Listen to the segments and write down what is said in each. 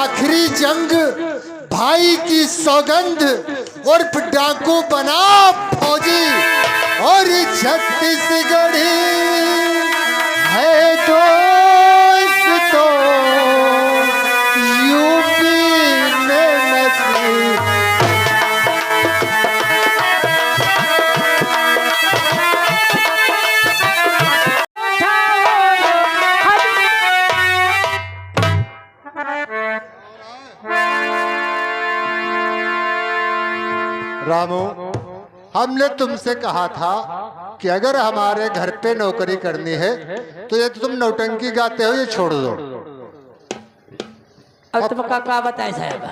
आखिरी जंग भाई की सौगंध और डाकू बना फौजी और छत्तीसगढ़ी है दोस्त तो यूपी में नसी। रामू, हमने तुमसे कहा था कि अगर हमारे घर पे नौकरी करनी है तो ये तुम नौटंकी गाते हो, ये छोड़ दो। अब तुम का बताए साहब,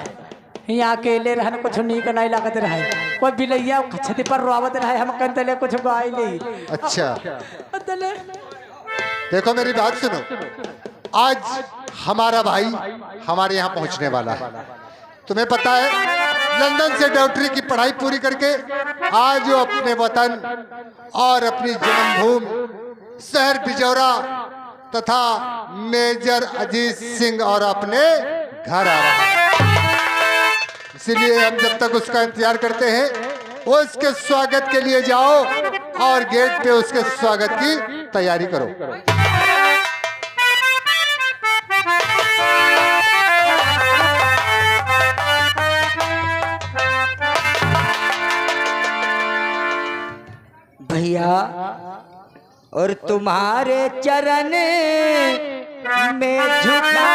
यहाँ अकेले रहने कुछ नहीं करना लागत रहे, कोई बिलैया छत पर रोवत रहे, हम कहते कुछ गाय नहीं। अच्छा देखो मेरी बात सुनो, आज हमारा भाई हमारे यहाँ पहुँचने वाला है। तुम्हें पता है लंदन से डॉक्टरी की पढ़ाई पूरी करके आज वो अपने वतन और अपनी जन्मभूमि शहर बिजौरा तथा मेजर अजीत सिंह और अपने घर आ रहा है। इसलिए हम जब तक उसका इंतजार करते हैं वो उसके स्वागत के लिए जाओ और गेट पे उसके स्वागत की तैयारी करो। भैया और तुम्हारे चरण में झुका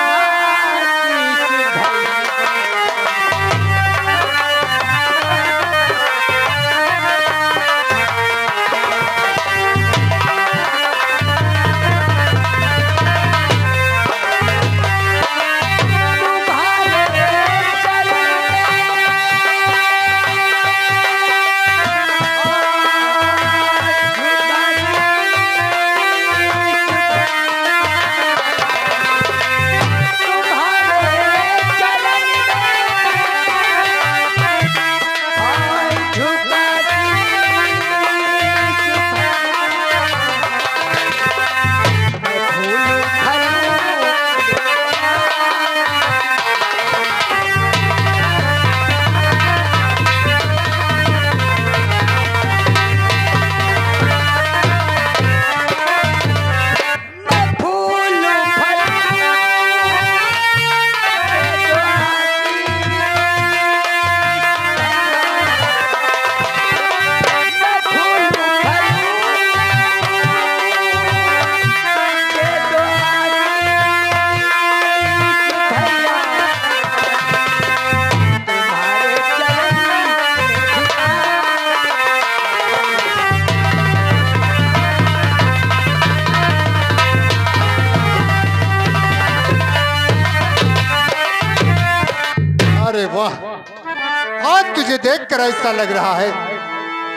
आज तुझे देखकर ऐसा लग रहा है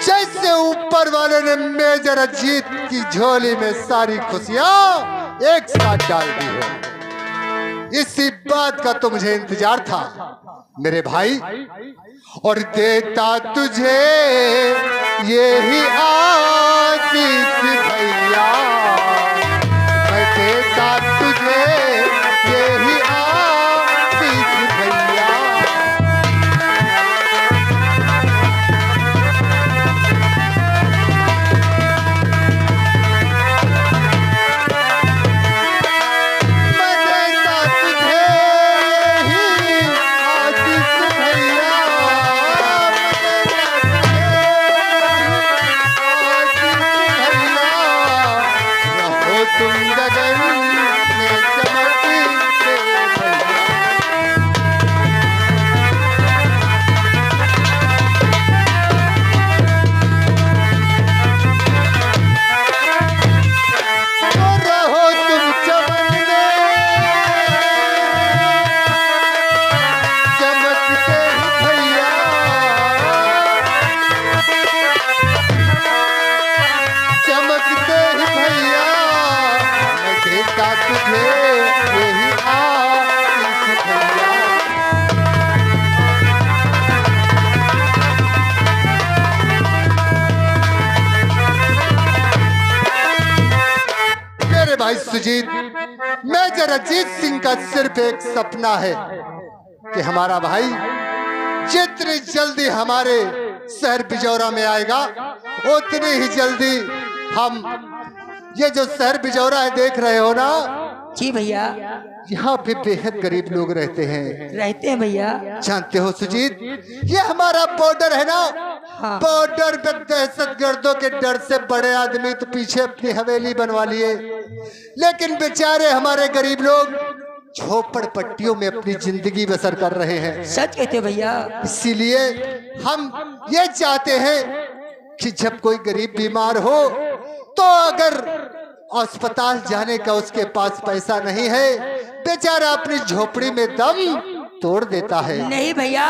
जैसे ऊपर वाले ने मेजर अजीत की झोली में सारी खुशियां एक साथ डाल दी हो। इसी बात का तो मुझे इंतजार था मेरे भाई, और देता तुझे यही आशीष भैया, मैं देता तुझे यही आशीष भैया। भाई सुजीत, मेजर अजीत सिंह का सिर्फ एक सपना है कि हमारा भाई जितनी जल्दी हमारे शहर बिजौरा में आएगा उतनी ही जल्दी हम ये जो शहर बिजौरा है देख रहे हो ना, जी भैया। यहाँ पे बेहद गरीब लोग रहते हैं भैया। जानते हो सुजीत, ये हमारा बॉर्डर है ना, हाँ। बॉर्डर पे दहशतगर्दों के डर से बड़े आदमी तो पीछे अपनी हवेली बनवा लिए, लेकिन बेचारे हमारे गरीब लोग झोपड़ पट्टियों में अपनी जिंदगी बसर कर रहे हैं। सच कहते भैया। इसीलिए हम ये चाहते हैं कि जब कोई गरीब बीमार हो तो अगर अस्पताल जाने का उसके पास पैसा नहीं है, बेचारा अपनी झोपड़ी में दम तोड़ देता है। नहीं भैया,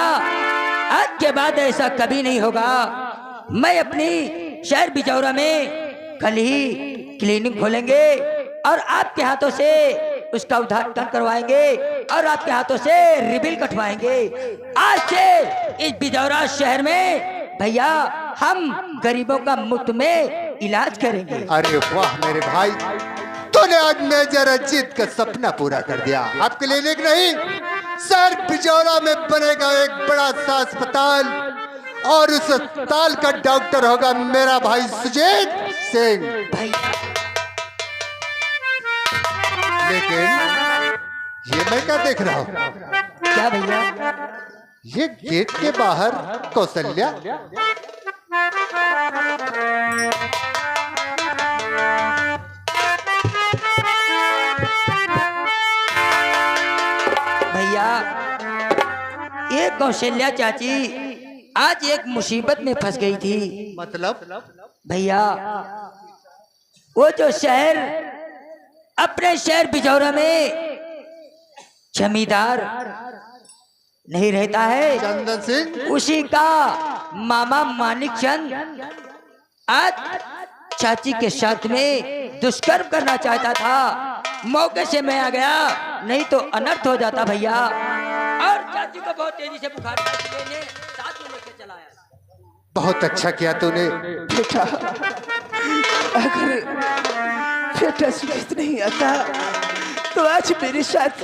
आज के बाद ऐसा कभी नहीं होगा। मैं अपनी शहर बिजौरा में कल ही क्लिनिक खोलेंगे और आपके हाथों से उसका उद्घाटन करवाएंगे और आपके हाथों से रिबिल कटवाएंगे। आज से इस बिजौरा शहर में भैया हम गरीबों का मुफ्त में इलाज करेंगे। अरे वाह मेरे भाई, तूने आज मेजर अजीत का सपना पूरा कर दिया। आप क्लिनिक नहीं, शहर बिजौरा में बनेगा एक बड़ा सा अस्पताल और उस अस्पताल का डॉक्टर होगा मेरा भाई सुजीत सिंह। लेकिन ये मैं क्या देख रहा हूँ? क्या भैया? ये गेट के बाहर कौशल्या। भैया, ये कौशल्या चाची आज एक मुसीबत में फंस गई थी। मतलब? भैया, वो जो शहर अपने शहर बिजौरा में जमींदार नहीं रहता है, चंदन सिंह, उसी का मामा मानिक चंद आज चाची के साथ में दुष्कर्म करना चाहता था। मौके से मैं आ गया, नहीं तो अनर्थ हो जाता भैया। और चाची को बहुत तेजी से बुखार साथ में लेकर चला आया। बहुत अच्छा किया तूने। बेटा, अगर बेटा सुजीत नहीं आता तो आज मेरे साथ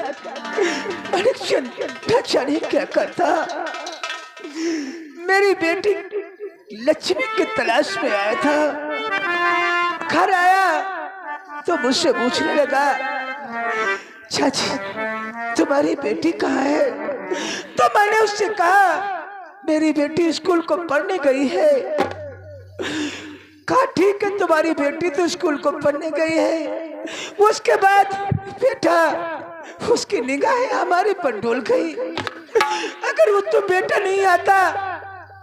न जाने क्या करता। मेरी बेटी लक्ष्मी की तलाश में आया था। घर आया तो मुझसे पूछने लगा, चाची तुम्हारी बेटी कहाँ है? तो मैंने उससे कहा मेरी बेटी स्कूल को पढ़ने गई है। कहा ठीक है, तुम्हारी बेटी तो स्कूल को पढ़ने गई है। उसके बाद बेटा उसकी निगाहें हमारे पर डोल गई। अगर वो तो बेटा नहीं आता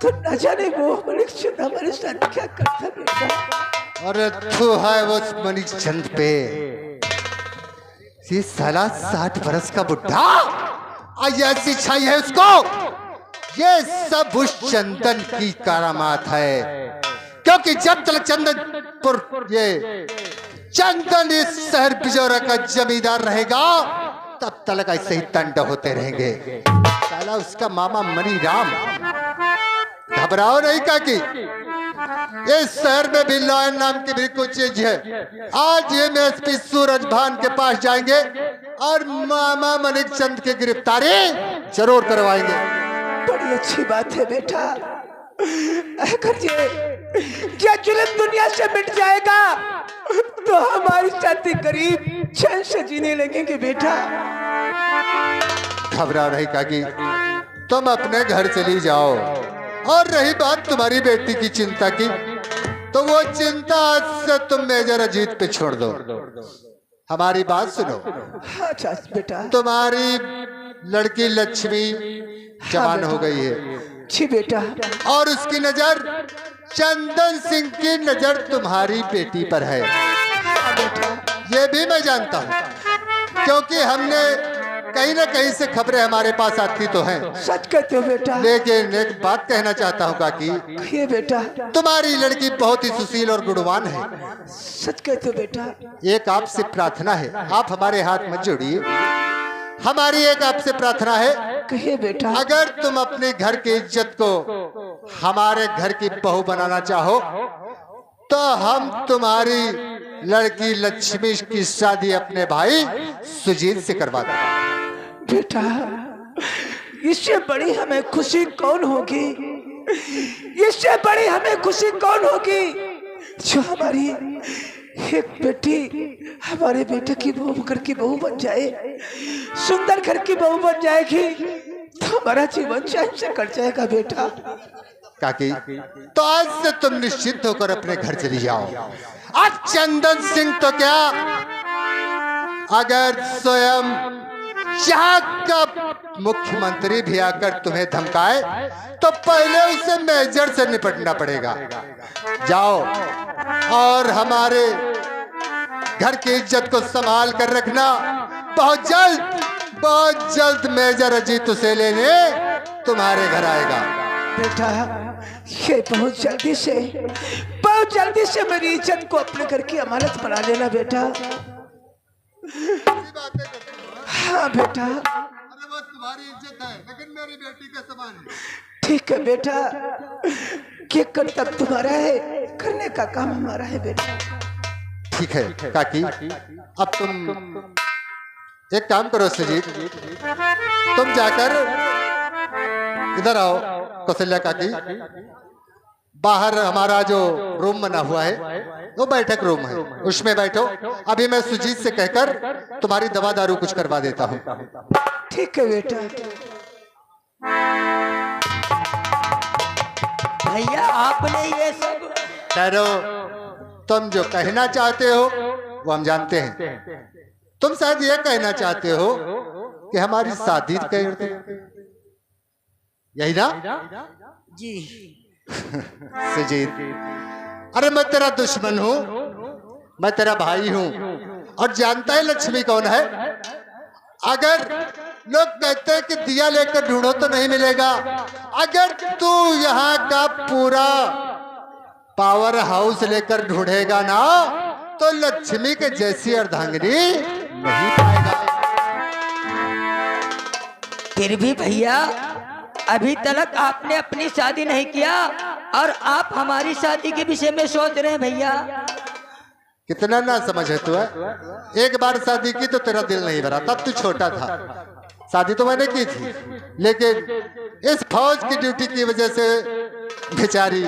तो न जाने वो हमारे साथ क्या करता बेटा। और तू है वो मनीष चंद पे, ये साला 60 बरस का बुढ़ा आज ऐसी छाई है उसको। ये सब उस चंदन की करामात है, क्योंकि जब तक चंदनपुर ये चंदन इस शहर बिजौरा का जमींदार रहेगा तब तक ऐसे ही तंड होते रहेंगे। साला उसका मामा मनी राम, घबराओ नहीं काकी, इस शहर में भी लॉयन नाम की भी कुछ चीज है। आज ये एसपी सूरज भान के पास जाएंगे और मामा मनिक चंद की गिरफ्तारी जरूर करवाएंगे। बड़ी अच्छी बात है बेटा। अगर ये जुल्म दुनिया से मिट जाएगा तो हमारी साथी गरीब चैन से जीने लगेंगे बेटा। घबराओ नहीं काकी, तुम अपने घर चली जाओ। और रही बात तुम्हारी बेटी की चिंता की, तो वो चिंता आज से तुम मेजर अजीत पे छोड़ दो। हमारी बात सुनो। हाँ चाचा बेटा। तुम्हारी लड़की लक्ष्मी जवान हो गई है जी बेटा। और उसकी नजर चंदन सिंह की नजर तुम्हारी बेटी पर है। ये भी मैं जानता हूँ, क्योंकि हमने कहीं ना कहीं से खबरें हमारे पास आती तो हैं। सच कहते हो बेटा। लेकिन एक बात कहना चाहता हूँ काकी, ये बेटा तुम्हारी लड़की बहुत ही सुशील और गुणवान है। सच कहते हो बेटा। एक आपसे प्रार्थना है, आप हमारे हाथ मत जोड़िए। हमारी एक आपसे प्रार्थना है, कहिए बेटा। अगर तुम अपने घर की इज्जत को हमारे घर की बहू बनाना चाहो तो हम तुम्हारी लड़की लक्ष्मी की शादी अपने भाई सुजीत से करवा दें। बेटा इससे बड़ी हमें खुशी कौन होगी? इससे बड़ी हमें खुशी कौन होगी जो हमारी एक बेटी हमारे बेटे की बहू घर की बहू बन जाए, सुंदर घर की बहू बन जाएगी तो हमारा जीवन चैन से कट जाएगा बेटा। काकी, तो आज से तुम निश्चिंत होकर अपने घर चली जाओ। आज चंदन सिंह तो क्या, अगर स्वयं यहाँ का मुख्यमंत्री भी आकर तुम्हें धमकाए तो पहले उसे मेजर से निपटना पड़ेगा। जाओ और हमारे घर की इज्जत को संभाल कर रखना। बहुत जल्द मेजर अजीत उसे लेने तुम्हारे घर आएगा। बेटा ये बहुत जल्दी से मेरी इज्जत को अपने घर की अमानत बना लेना बेटा। हाँ बेटा, अरे वो तुम्हारी इज्जत है लेकिन मेरी बेटी का समान है। ठीक है बेटा, ये कर्तव्य तुम्हारा है, करने का काम हमारा है बेटा। ठीक है काकी, अब तुम एक काम करो सुजीत, तुम जाकर इधर आओ। कौशल्या काकी, बाहर हमारा जो रूम बना हुआ है वो बैठक रूम है, उसमें बैठो। अभी मैं सुजीत से कहकर तुम्हारी दवा दारू कुछ करवा देता हूँ। ठीक है बेटा। भैया आपने ये सब ठहरो, तुम जो कहना चाहते हो वो हम जानते हैं। तुम शायद ये कहना चाहते हो कि हमारी शादी कर दो, यही ना? जी सुजीत, अरे मैं तेरा दुश्मन हूँ, मैं तेरा भाई हूँ और जानता है लक्ष्मी कौन है। अगर लोग कहते हैं कि दिया लेकर ढूंढो तो नहीं मिलेगा, अगर तू यहाँ का पूरा पावर हाउस लेकर ढूंढेगा ना तो लक्ष्मी के जैसी अर्धांगिनी नहीं पाएगा। फिर भी भैया अभी तक आपने अपनी शादी नहीं किया और आप हमारी शादी के विषय में सोच रहे हैं भैया। कितना ना समझ है तू है? एक बार शादी की तो तेरा दिल नहीं भरा, तब तू छोटा था। शादी तो मैंने की थी लेकिन इस फौज की ड्यूटी की वजह से बेचारी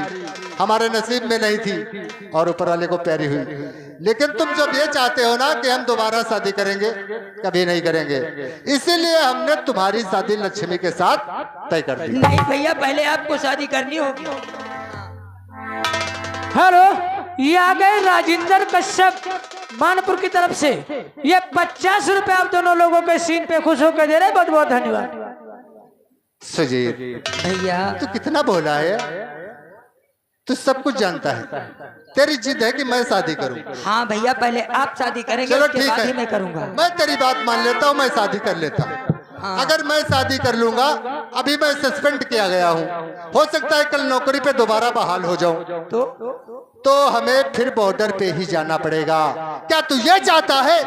हमारे नसीब में नहीं थी और ऊपर वाले को प्यारी हुई। लेकिन तुम जब ये चाहते हो ना कि हम दोबारा शादी करेंगे, कभी नहीं करेंगे, इसीलिए हमने तुम्हारी शादी लक्ष्मी के साथ तय कर दी। नहीं भैया, पहले आपको शादी करनी होगी। हेलो, ये आ गए राजेंद्र कश्यप मानपुर की तरफ से। ये 50 रुपए आप दोनों लोगों के सीन पे खुश होकर दे रहे, बहुत बहुत धन्यवाद। सुजीत भैया तू कितना बोला है, तू सब कुछ जानता है। तेरी जिद है कि मैं शादी करूं। हाँ भैया, पहले आप शादी करेंगे, चलो उसके ठीक बाद ही है, मैं करूंगा। मैं तेरी बात मान लेता हूँ, मैं शादी कर लेता हूँ। हाँ। अगर मैं शादी कर लूंगा, अभी मैं सस्पेंड किया गया हूँ, हो सकता है कल नौकरी पे दोबारा बहाल हो जाऊं तो हमें फिर बॉर्डर पे ही जाना पड़ेगा। क्या तू ये चाहता है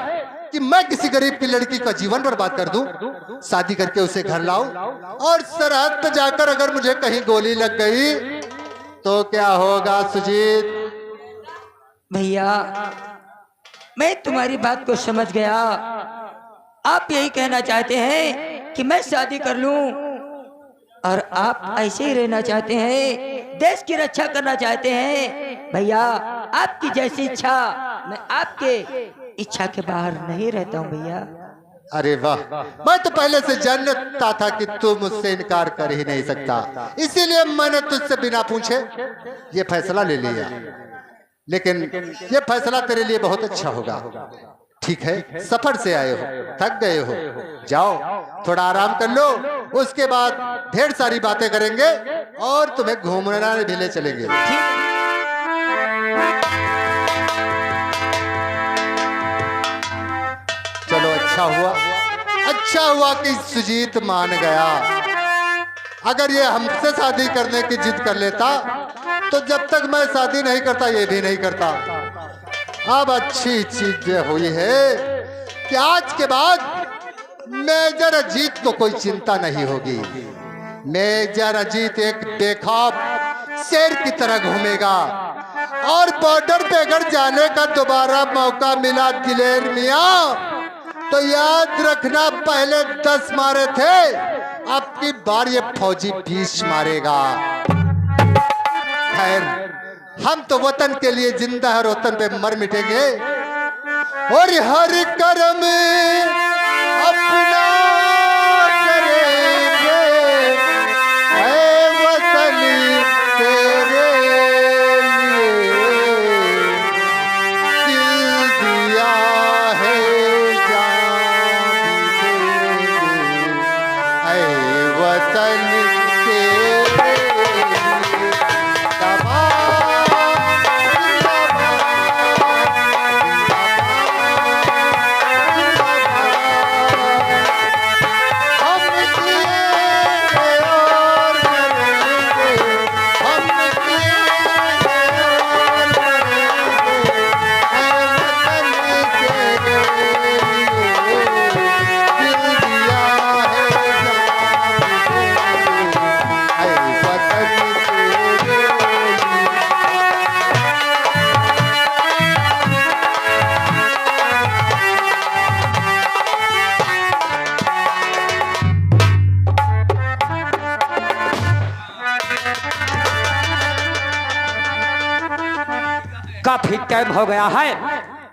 कि मैं किसी गरीब की लड़की का जीवन बर्बाद कर दूं, शादी करके उसे घर लाऊं और सरहद पे जाकर अगर मुझे कहीं गोली लग गई तो क्या होगा सुजीत? भैया मैं तुम्हारी बात को समझ गया। आप यही कहना चाहते हैं कि मैं शादी कर लूं और आप ऐसे ही रहना चाहते हैं, देश की रक्षा करना चाहते हैं। भैया आपकी जैसी इच्छा, मैं आपके इच्छा के बाहर नहीं रहता हूं भैया। अरे वाह, मैं तो पहले से जानता था कि तू मुझसे इनकार कर ही नहीं सकता, इसीलिए मैंने तुझसे बिना पूछे ये फैसला ले लिया। लेकिन ये फैसला तेरे लिए बहुत अच्छा होगा। ठीक है, सफर से आए हो, थक गए हो, जाओ थोड़ा आराम कर लो, उसके बाद ढेर सारी बातें करेंगे और तुम्हें घूमना भी ले चलेंगे। चलो अच्छा हुआ कि सुजीत मान गया। अगर ये हमसे शादी करने की जिद कर लेता तो जब तक मैं शादी नहीं करता ये भी नहीं करता। अब अच्छी चीज ये हुई है कि आज के बाद मेजर अजीत को कोई चिंता नहीं होगी। मेजर अजीत एक बेखौफ शेर की तरह घूमेगा और बॉर्डर पे अगर जाने का दोबारा मौका मिला दिलेर मियां तो याद रखना, पहले 10 मारे थे, अब की बार ये फौजी बीच मारेगा। खैर, हम तो वतन के लिए जिंदा है और वतन पे मर मिटेंगे। और हर कर्म अपना करेंगे, ऐ वतन तेरे लिए दिल दिया है, जान भी देंगे, ऐ वतन तेरे लिए। काफी टाइम हो गया है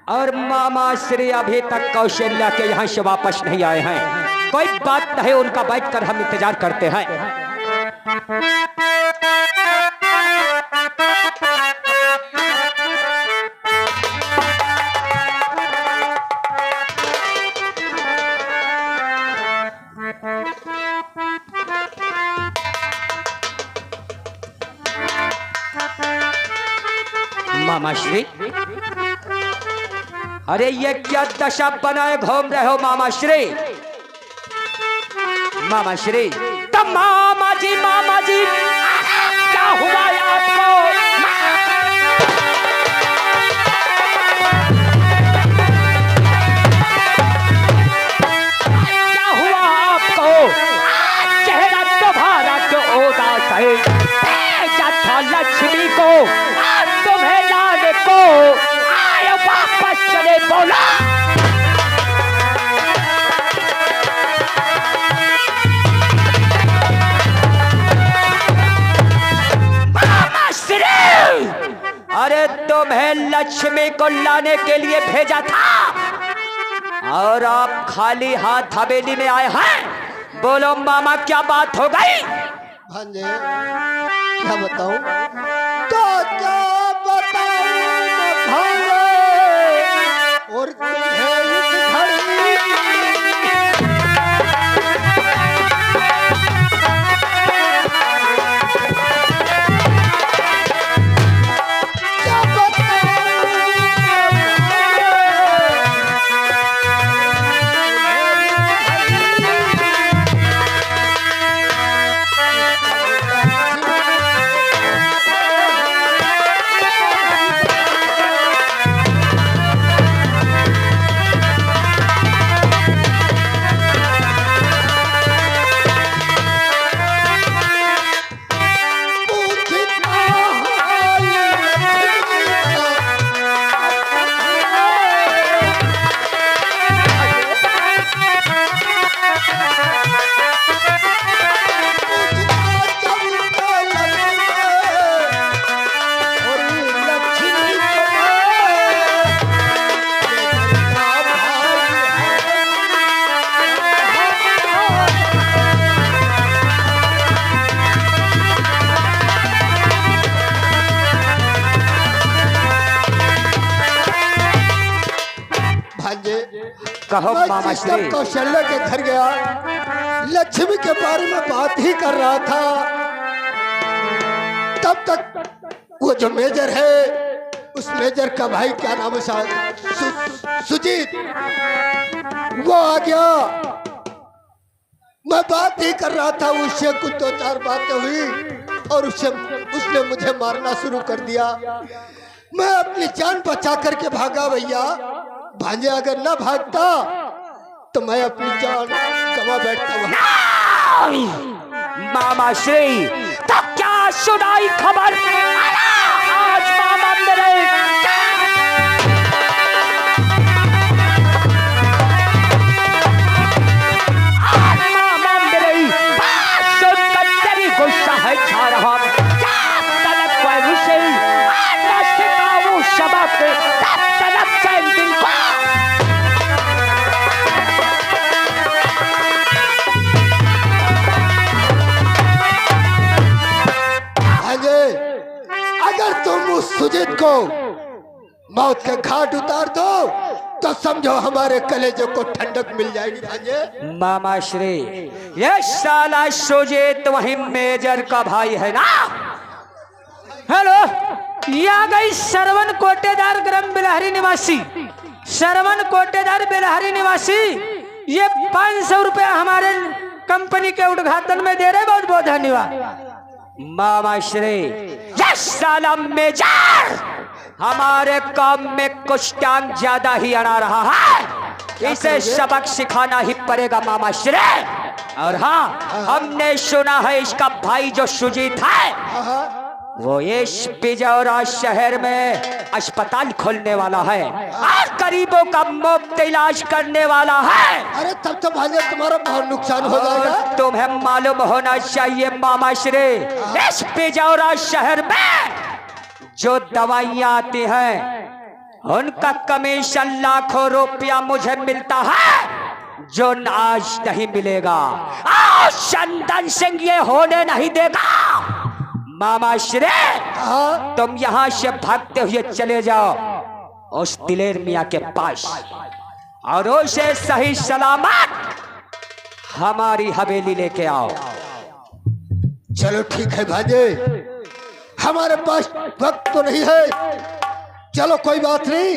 और मामा श्री अभी तक कौशल्या के यहाँ से वापस नहीं आए हैं। कोई बात नहीं, उनका बैठकर हम इंतजार करते हैं। मामा श्री, अरे ये क्या दशा बनाए घूम रहे हो मामा श्री? मामा श्री, तो मामा जी क्या हुआ आपको? क्या हुआ आपको? चेहरा तुम्हारा जो उदास है, भेजा था लक्ष्मी को तुम्हें लाने को, आए वापस चले बोला। मामा श्री, अरे तुम्हें लक्ष्मी को लाने के लिए भेजा था और आप खाली हाथ हवेली में आए हैं। बोलो मामा, क्या बात हो गई? भांजे, क्या बताऊं? क्या बताऊं भांजे, और तुम्हें इस घड़ी क्या कहो मामा श्री। कौशल्या के घर गया, लक्ष्मी के बारे में बात ही कर रहा था, तब तक वो जो मेजर है, उस मेजर का भाई क्या नाम है शायद सुजीत, वो आ गया। मैं बात ही कर रहा था, उससे कुछ दो चार बातें हुई और उसने मुझे मारना शुरू कर दिया। मैं अपनी जान बचा करके भागा भैया। भांजे अगर ना भागता तो मैं अपनी जान गवा बैठता। मामा श्री, तो क्या सुनाई खबर? आज मामा मेरे मौत के घाट उतार दो तो समझो हमारे कलेजे को ठंडक मिल जाएगी भांजे। मामा श्री, ये साला सुजीत वही मेजर का भाई है ना? हेलो, ये आ गई श्रवण कोटेदार ग्राम बिलहरी निवासी, श्रवण कोटेदार बिलहरी निवासी। ये 500 रुपया हमारे कंपनी के उद्घाटन में दे रहे, बहुत बहुत धन्यवाद। मामा श्री, ये साला मेजर हमारे काम में कुछ टांग ज्यादा ही अड़ा रहा है, इसे सबक सिखाना ही पड़ेगा मामा श्री। और हाँ, हमने सुना है इसका भाई जो सुजीत है वो इस बिजौरा शहर में अस्पताल खोलने वाला है और गरीबों का मुफ्त इलाज करने वाला है। अरे तब तो भांजे तुम्हारा बहुत नुकसान हो जाएगा। तुम्हें मालूम होना चाहिए मामा श्री, इस बिजौरा शहर में जो दवाइयाँ आती हैं उनका कमीशन लाखों रुपया मुझे मिलता है, जो आज नहीं मिलेगा। चंदन सिंह ये होने नहीं देगा। मामा श्री, तुम यहाँ से भागते हुए चले जाओ उस दिलेर मियाँ के पास और उसे सही सलामत हमारी हवेली लेके आओ। चलो ठीक है भांजे, हमारे पास वक्त तो नहीं है। चलो कोई बात नहीं,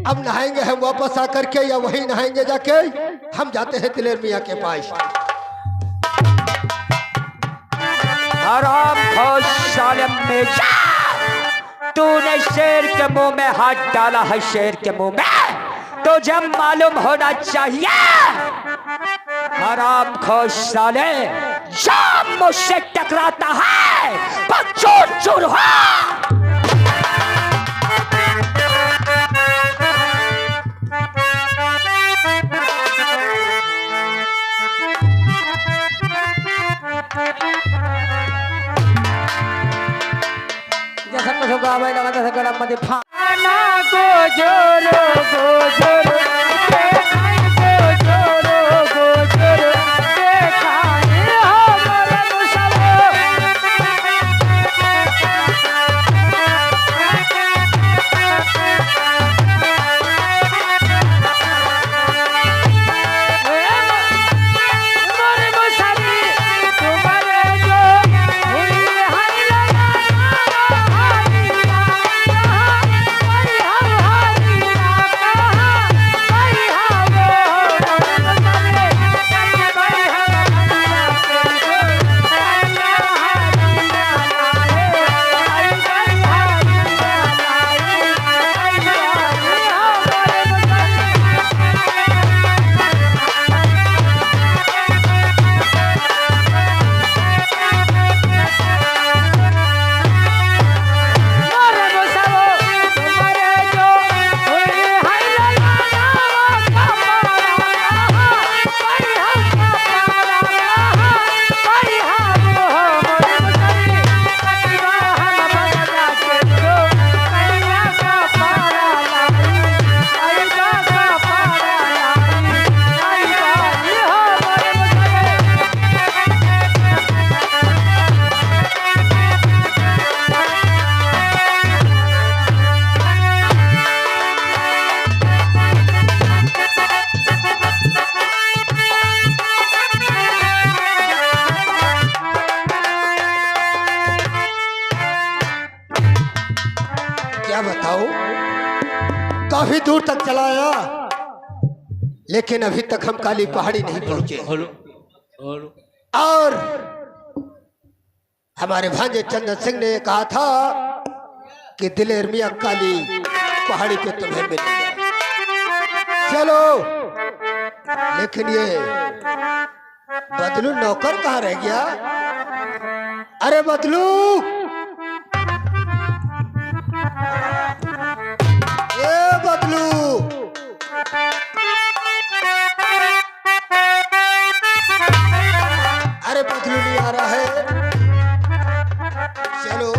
अब नहाएंगे हम वापस आकर के या वहीं नहाएंगे जाके। हम जाते हैं दिलेर मियाँ के पास। हराम खोर साले मेजर, तूने शेर के मुंह में हाथ डाला है, शेर के मुंह में तो जब मालूम होना चाहिए। हराम खोर साले, जब मुझसे टकराता है वो चूर चूर हो। जैसा कुछ होगा भाई लगा जैसा गरम मत फाना को जोरो गोजरो क्या बताऊं, काफी दूर तक चलाया लेकिन अभी तक हम काली पहाड़ी नहीं पहुंचे। और हमारे भांजे चंदन सिंह ने कहा था कि दिलेर मियाँ काली पहाड़ी पे तुम्हें मिलेगा। चलो, लेकिन ये बदलू नौकर कहाँ रह गया? अरे बदलू, ए बदलू, अरे बदलू नहीं आ रहा है। चलो